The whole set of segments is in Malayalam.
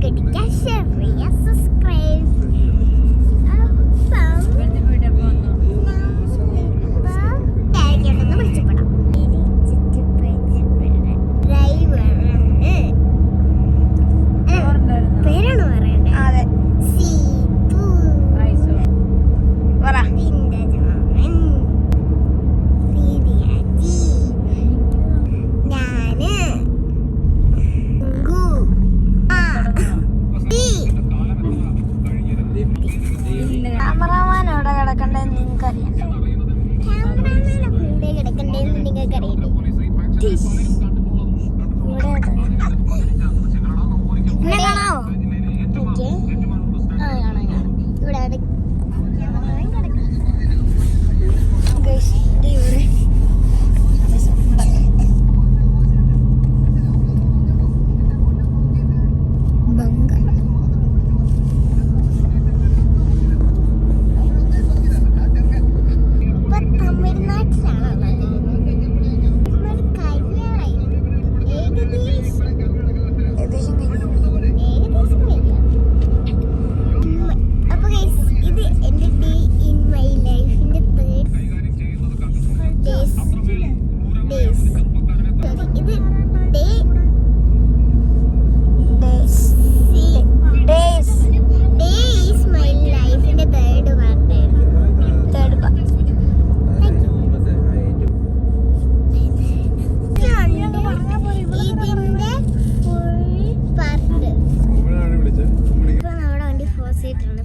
ലൈക്ക് അടിക്കുക, ഷെയർ ചെയ്യുക, സബ്സ്ക്രൈബ്.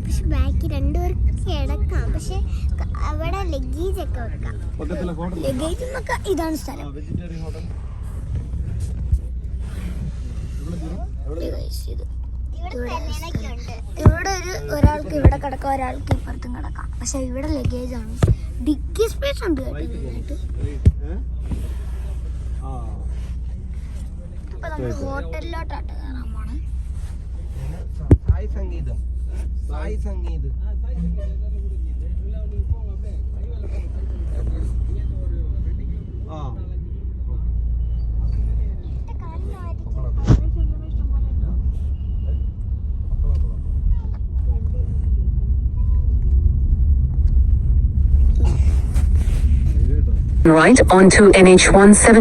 പക്ഷെ ബാക്കി രണ്ടുപേർക്ക് കിടക്കാം. പക്ഷെ അവിടെ ലഗേജ് ഒക്കെ വെക്കാം. ലഗേജ് എന്നൊക്കെ ഇതാണ് സ്ഥലം. ഇവിടെ ഒരാൾക്ക് ഇവിടെ കിടക്കാം, ഒരാൾക്ക് ഇപ്പുറത്തും കിടക്കാം. പക്ഷെ ഇവിടെ ലഗേജ് ആണ്. ഡിക്കി സ്പേസ് ഉണ്ട് കേട്ടോ. അപ്പൊ നമ്മൾ ഹോട്ടലിലോട്ടാണ് കയറാൻ പോണേ. Sai Sangeeth right onto NH 170.